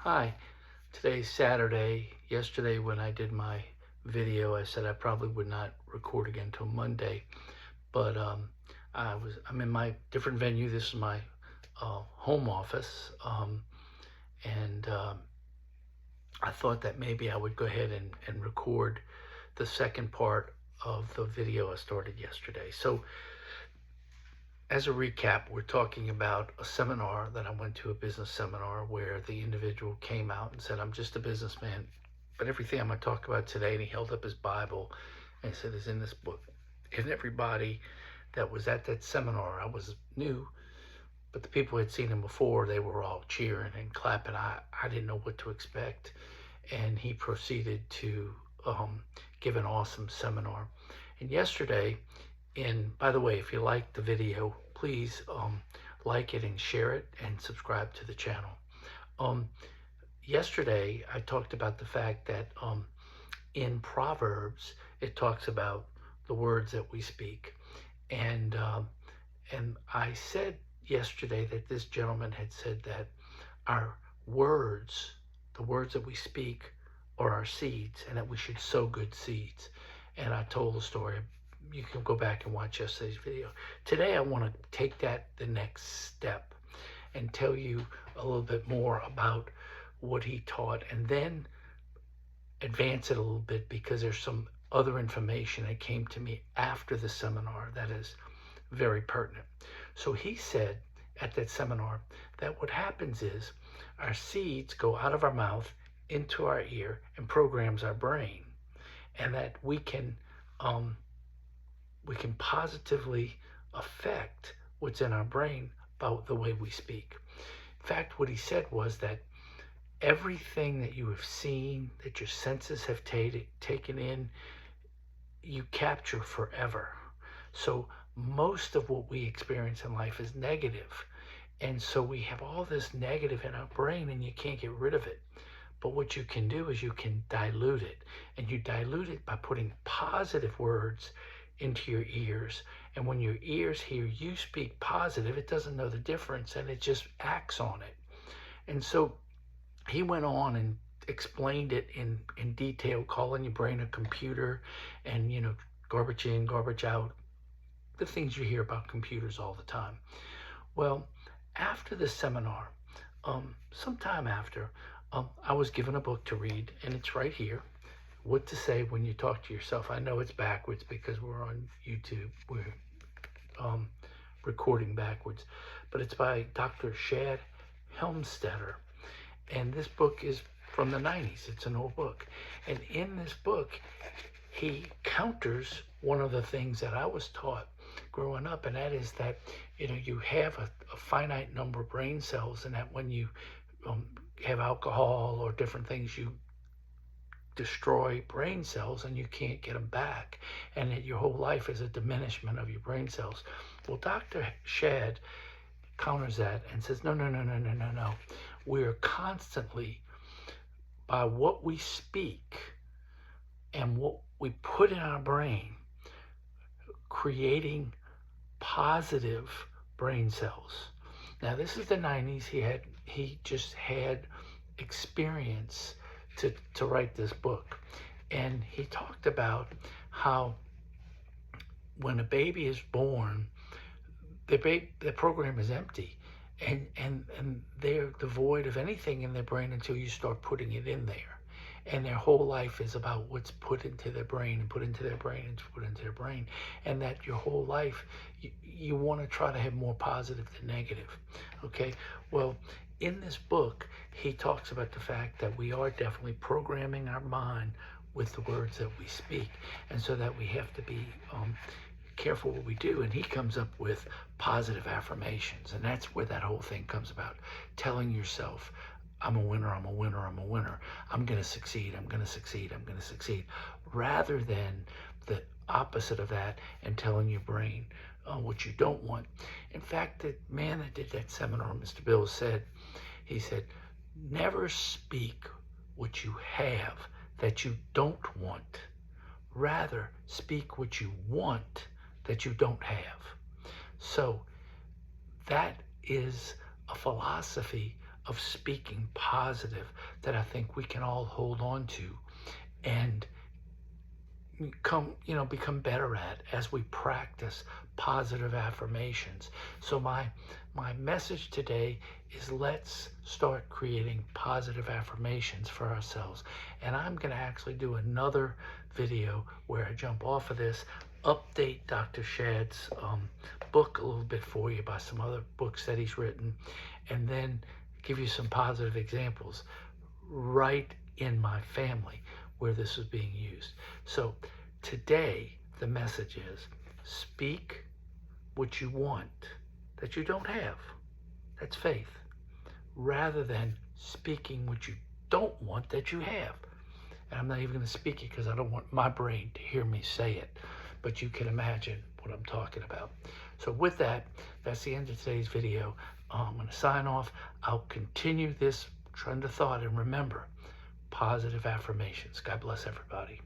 Hi, today's Saturday. Yesterday when I did my video, I said I probably would not record again until Monday, but I'm in my different venue. This is my home office, and I thought that maybe I would go ahead and record the second part of the video I started yesterday. So as a recap, we're talking about a seminar that I went to, a business seminar, where the individual came out and said, I'm just a businessman, but everything I'm going to talk about today, and he held up his Bible and he said, is in this book. And everybody that was at that seminar, I was new, but the people who had seen him before, they were all cheering and clapping. I didn't know what to expect. And he proceeded to give an awesome seminar. And yesterday, by the way, if you like the video, please like it and share it and subscribe to the channel. Yesterday, I talked about the fact that in Proverbs, it talks about the words that we speak. And I said yesterday that this gentleman had said that our words, the words that we speak, are our seeds, and that we should sow good seeds. And I told the story. You can go back and watch yesterday's video. Today I want to take that the next step and tell you a little bit more about what he taught, and then advance it a little bit, because there's some other information that came to me after the seminar that is very pertinent. So he said at that seminar that what happens is our seeds go out of our mouth into our ear and programs our brain, and that we can positively affect what's in our brain by the way we speak. In fact, what he said was that everything that you have seen, that your senses have taken in, you capture forever. So most of what we experience in life is negative. And so we have all this negative in our brain, and you can't get rid of it. But what you can do is you can dilute it. And you dilute it by putting positive words into your ears. And when your ears hear you speak positive, it doesn't know the difference, and it just acts on it. And so he went on and explained it in detail, calling your brain a computer, and garbage in, garbage out, the things you hear about computers all the time. Well, after the seminar, sometime after, I was given a book to read, and it's right here. What to Say When You Talk to Yourself. I know it's backwards because we're on YouTube. We're recording backwards. But it's by Dr. Shad Helmstetter. And this book is from the 90s. It's an old book. And in this book, he counters one of the things that I was taught growing up, and that is that you have a finite number of brain cells, and that when you have alcohol or different things, you destroy brain cells and you can't get them back, and that your whole life is a diminishment of your brain cells. Well, Dr. Shad counters that and says, no. We're constantly, by what we speak and what we put in our brain, creating positive brain cells. Now, this is the 90s. He just had experience to write this book. And he talked about how when a baby is born, the program is empty, and they're devoid of anything in their brain until you start putting it in there. And their whole life is about what's put into their brain and put into their brain and put into their brain. And that your whole life, you want to try to have more positive than negative. Okay? Well, in this book, he talks about the fact that we are definitely programming our mind with the words that we speak. And so that we have to be careful what we do. And he comes up with positive affirmations. And that's where that whole thing comes about. Telling yourself, I'm a winner, I'm a winner, I'm a winner. I'm going to succeed, I'm going to succeed, I'm going to succeed. Rather than the opposite of that and telling your brain what you don't want. In fact, the man that did that seminar, Mr. Bill, he said, never speak what you have that you don't want. Rather, speak what you want that you don't have. So that is a philosophy of speaking positive that I think we can all hold on to and become better at as we practice positive affirmations. So my message today is, let's start creating positive affirmations for ourselves. And I'm going to actually do another video where I jump off of this, update Dr. Shad's book a little bit for you by some other books that he's written, and then give you some positive examples right in my family where this is being used. So today the message is, speak what you want that you don't have. That's faith. Rather than speaking what you don't want that you have. And I'm not even going to speak it because I don't want my brain to hear me say it. But you can imagine what I'm talking about. So with that, that's the end of today's video. I'm going to sign off. I'll continue this trend of thought, and remember, positive affirmations. God bless everybody.